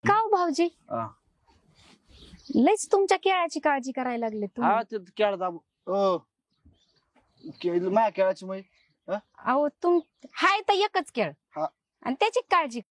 का हो भाऊजी हा. लयच तुमच्या केळाची काळजी करायला लागले तुम्ही. हा ते केळा दाबू माझ्या केळाची मै अहो हाय तर एकच केळ हा. आणि त्याची काळजी.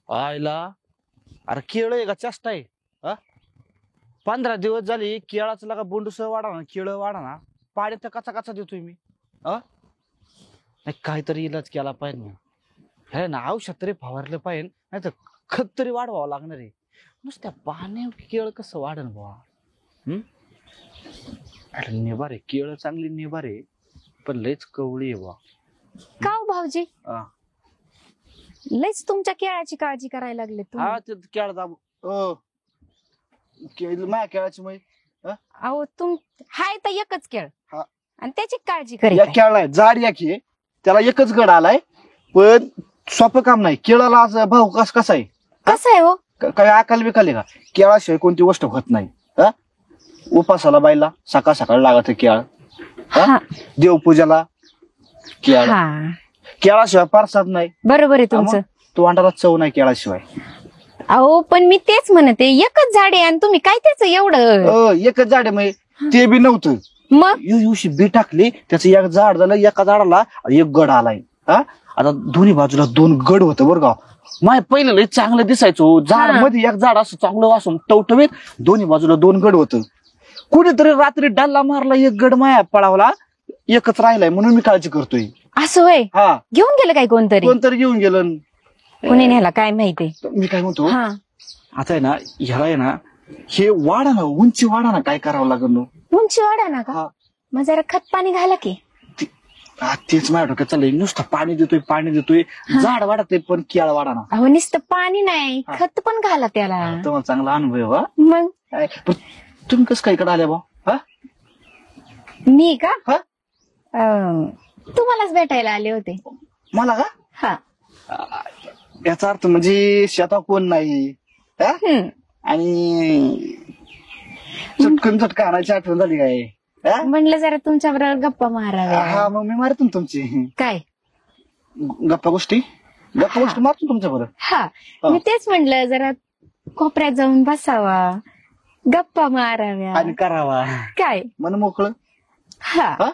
आयला अरे केळ आहे का चेष्टा आहे हा 15 दिवस झाली केळाचं लागा बोंडूस वाढा ना केळ वाढा ना पाणी तर कचा कचा देतोय मी नाही काहीतरी इलाज केला पाहिजे ना हे ना औषध तरी फवारलं पाहिजे नाही तर खत तरी वाढवावं लागणार आहे नुसत्या पाण्या केळ कसं वाढन बुवा अरे निभारे केळ चांगली निभारे पण लयच कवळी आहे बुवा का हो भाऊजी हा. लयच तुमच्या केळाची काळजी करायला लागले तुम्ही. हा ते केळा दाबू माझ्या केळाची मै अहो हाय तर एकच केळ हा. आणि त्याची काळजी या करीत केळाला जाड या की त्याला एकच गड आलाय पण सोपं काम नाही केळाला आज भाऊ कसा आहे कसं आहे हो काय अकाल बिकाल आहे का केळाशिवाय कोणती गोष्ट होत नाही हा उपासाला बायला सकाळ सकाळ लागत केळ हा. देवपूजाला केळ हा केळाशिवाय प्रसाद नाही बरोबर आहे तुमचं. तो अंडाला चव नाही केळाशिवाय अहो पण मी तेच म्हणते एकच झाड आहे आणि तुम्ही काय त्याच एवढं एकच झाड आहे मग ते बी नव्हतं मग दिवशी बी टाकली त्याचं एक झाड झालं एका झाडाला एक गड आलाय हा आता दोन्ही बाजूला 2 गड होतं बरं का माय पहिलं लय चांगलं दिसायचो झाड हा. मध्ये एक झाड असं चांगलं वासून टवटवीत दोन्ही बाजूला 2 गड होतं कुणीतरी रात्री डल्ला मारला एक गड माया पळावला एकच राहिलाय म्हणून मी काळजी करतोय असं होय हा घेऊन गेलं काय कोणतरी कोणतरी घेऊन गेलं कोणी न्याला काय माहिती. मी काय म्हणतो हा आता आहे ना ह्याला आहे ना हे वाढा ना उंची वाढा ना काय करावं लागेल नो उंची वाढा ना का हा. मग जरा खत पाणी घाला की. तेच माझ्या डोक्यात चाललंय नुसतं पाणी देतोय झाड वाढत पण केळ वाढा ना अहो नुसतं पाणी नाही हा. खत पण घाला त्याला. तुम्हाला चांगला अनुभव हा मग पण तुम्ही कसं काय इकडे आल्या बा हा मी का हा? तुम्हालाच भेटायला आले होते. मला का हा याचा अर्थ म्हणजे शेता कोण नाही हा? आणि चटकन आणायची आठवण झाली काय हा? म्हणलं जरा तुमच्या बरोबर गप्पा माराव्या. हा मग मी मारतो ना तुमची काय गप्पा गोष्टी मारतो तुमच्या बरोबर हा मी तेच म्हणलं जरा कोपऱ्यात जाऊन बसावा गप्पा माराव्या आणि करावा काय मन मोकळं हा हा?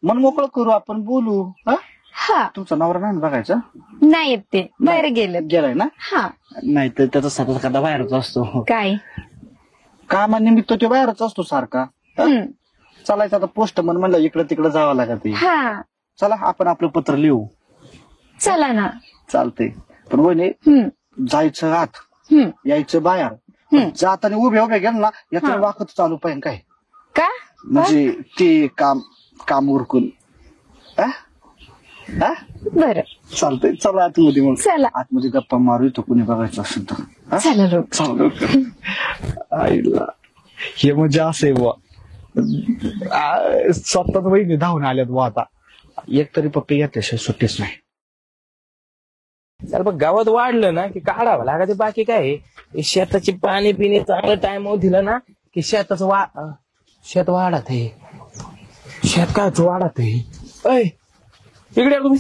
मन मोकळं करू आपण बोलू हा हा तुमचा नवरा नाही ना बघायचा नाही येत ते बाहेर गेलं. गेलाय ना हा नाही तर त्याचा सतत कदा बाहेरच असतो काय कामानिमित्त तो बाहेरच असतो सारखा हा? चालायचं आता पोस्टमन म्हणलं इकडे तिकडे जावं लागत हा चला आपण आपलं पत्र लिहू चला ना. चालतंय पण वहिनी जायचं आत यायचं बाहेर जाताना उभे गेलं ना याचं वाकत चालू पाहिजे काय का म्हणजे ते काम उरकून हा? हा? बर चालतंय चला आतमध्ये मग चला आतमध्ये गप्पा मारू तो कुणी बघायचं असेल तर हा? चला लोक चालू आईला हे म्हणजे असं आहे बुवा स्वतःच वहिनी धावून आल्यात बुवा आता एक तरी पप्पी घेतल्याशिवाय सुट्टीच नाही चल बघ गावात वाढलं ना की काढावं लागायचं बाकी काय आहे? शेताची पाणी पिणे चांगलं टाइम दिलं ना की शेताचं शेत वाढत आहे शेत कायच वाढत आहे. ऐ इकडे या तुम्ही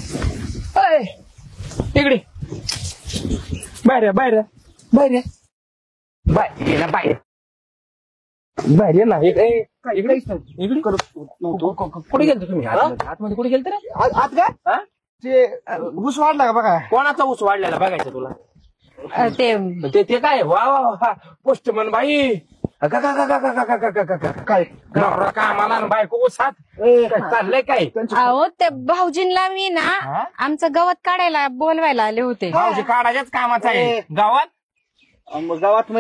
ऐ इकडे बाहेर या बाहेर या बाहेर या बाहेर ना बाहेर बाहेर ये ना इकडे इकडे कुठे गेलतो तुम्ही आतमध्ये कुठे गेलते रे आत काय ते ऊस वाढला का बघा कोणाचा ऊस वाढलेला बघायचं तुला ते ते काय वा वा वा पोस्टमन बाई काय नवरा कामाला आणि बायको ऊसात काय चाललंय काय अहो ते भाऊजींना मी ना आमचं गवत काढायला बोलवायला आले होते. भाऊजी काढायच्याच कामाचा आहे गावात मग गावात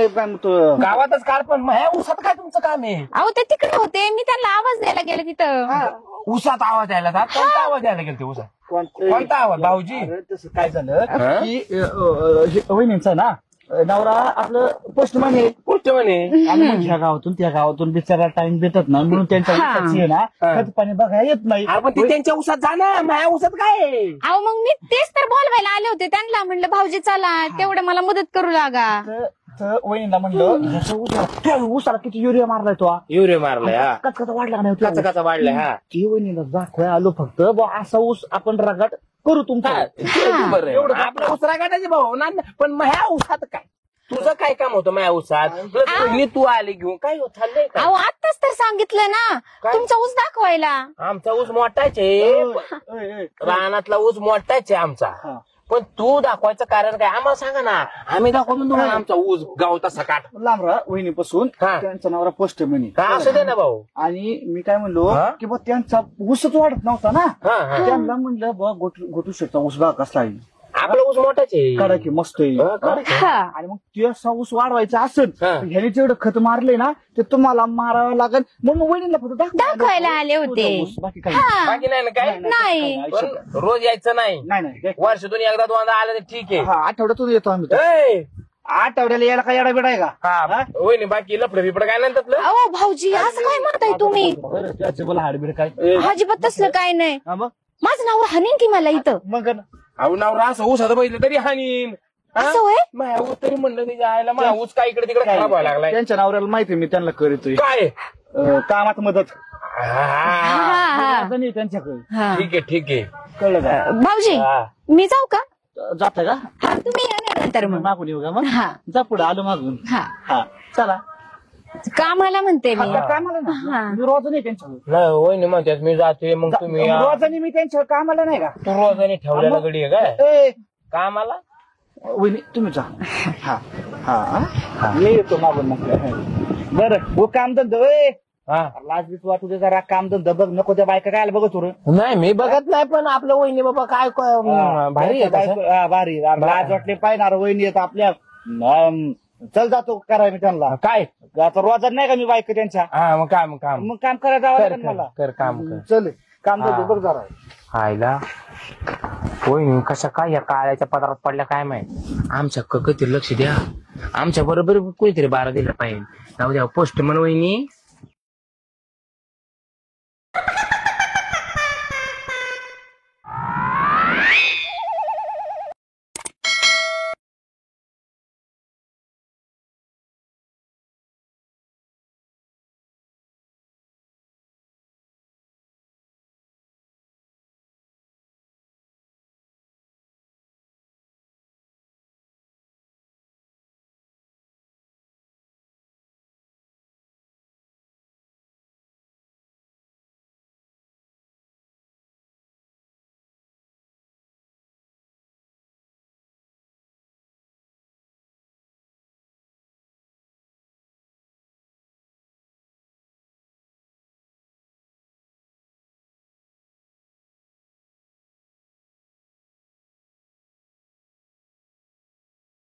गावातच काढ पण ह्या ऊसात काय तुमचं काम आहे? अहो ते तिकडे होते मी त्यांना आवाज द्यायला गेले तिथं. ऊसात आवाज यायला जात कोणता आवाज द्यायला गेला ते ऊसात कोणता आवाज भाऊजी तसं काय झालं की वहिनींचा ना नवरा आपलं पोस्टमॅन आहे गोष्ट म्हणे आणि मग ह्या गावातून त्या गावातून बिचारा टाइम भेटत नाही म्हणून त्यांच्या हा. ऊसाची आहे ना हा. खत पाणी बघायला येत नाही. आपण ती त्यांच्या उसात जा ना, माझ्या उसात काय आहे? अहो मग मी तेच तर बोलवायला आले होते त्यांना, म्हणलं भाऊजी चला तेवढं मला मदत करू लागा. तर वहिनीला म्हणलं ह्याच्या त्या ऊसाला किती युरिया मारलाय तो युरिया मारलाय हा, कचकचा वाढला नाही कचा कचा वाढलाय हा. ती वहिनीला दाखवाय आलो फक्त बुवा असा ऊस आपण रगाट करू तुमचा. हा, ते बरं आहे. एवढं आपला ऊस रागाटाचे भाऊ ना, पण माझ्या उसात काय तुझं काय काम होतं माझ्या उसात? प्लस पहिली तू आली घेऊन काय चाललंय का? अहो आत्ताच तर सांगितलं ना काय? तुमचा ऊस दाखवायला. आमचा ऊस मोठाच आहे, ए, रानातला ऊस मोठाच आहे आमचा. हा. पण तू दाखवायचं कारण काय आम्हाला सांगा ना, आम्ही दाखवू म्हणून तुम्हाला आमचा ऊस गावता सकाट. लांब राहा वहिनीपासून. हा. त्यांचा नवरा पोस्टमॅन का असं दे ना भाऊ. आणि मी काय म्हणलो हा? की बा त्यांचा ऊसच वाढत नव्हता ना, हा हा, त्यांना म्हणलं बा गोटू शकता ऊस बा कसला आहे आपला ऊस मोठाच आहे. काढा की मस्त आहे. हा, काढा की. हा. आणि मग ते असा ऊस वाढवायचा असेल हा. तर ह्याने जेवढं खत मारले ना ते तुम्हाला मारावं लागेल म्हणून वहिनीला फक्त दाखवायला आले होते. तुझा ऊस, बाकी काही हा. बाकी नाही ना काय. नाही. पण रोज यायचं नाही, नाही. वर्षातून एकदा दोनदा आलं तर ठीक आहे. हा आठवड्यातून येतो आम्ही तर. ए, आठवड्याला यायला काय येडा बिडा आहे का? हा होय बाकी लफडं बिपडं काय नंतर अहो भाऊजी असं काय म्हणताय तुम्ही? बरं, त्याचं बोला हाडबीड काय अजिबात तसलं काय नाही. हा मग माझं नाव हानीन की मला इथं. मग अहो नवरा असं ऊस आता बघितलं तरी हानीन. हा? असं होय? माझ्या ऊस तरी म्हणलं त्याच्या आयला माझा ऊस काय इकडे तिकडे खराब व्हायला लागलाय. त्यांच्या नवऱ्याला माहिती मी त्यांना करीतोय काय कामात मदत हा, नाही त्यांच्याकडे. हा. ठीक आहे ठीक आहे. कळलं का? भाऊजी हा. मी जाऊ का? जात का हा तुम्ही या ना नंतर मग. मागून येऊ का मग? हा जा पुढे आलो मागून. हा हा चला. कामाला म्हणते मी. कामाला ना हा. मी रोज नाही त्यांच्याकडे. नाही होय ना म्हणतात मी जाते मग तुम्ही या. रोजानी मी त्यांच्या कामाला नाही का? तू रोजाने ठेवलेला गडी आहे काय ए कामाला? वहिनी तुम्ही जा. हा हा येतो मागून मग. बरं वो काम धंदा हा लाज बीच वाटू दे जरा, काम धंदा बघ नको त्या बायका काय बघत होतं. नाही मी बघत नाही, पण आपलं वहिनी बाबा काय भारी आहे तसं. भारी लाज वाटले पाहिजे वहिनी येत आपल्या. चल जातो कराय मी त्यांना. काय आता रोज नाही का मी बायका त्यांच्या. हा मग काम काम मग काम करायला जावं कर लागेल मला. कर काम कर. चल काम धंदा हा. बघ जरा. हायला होय कशा काय या काळ्याच्या पदार्थ पडल्या काय माहिती. आमच्या कधी लक्ष द्या, आमच्या बरोबर कोणीतरी बारा दिला पाहिजे. जाऊ द्या पोस्टमन वहिनी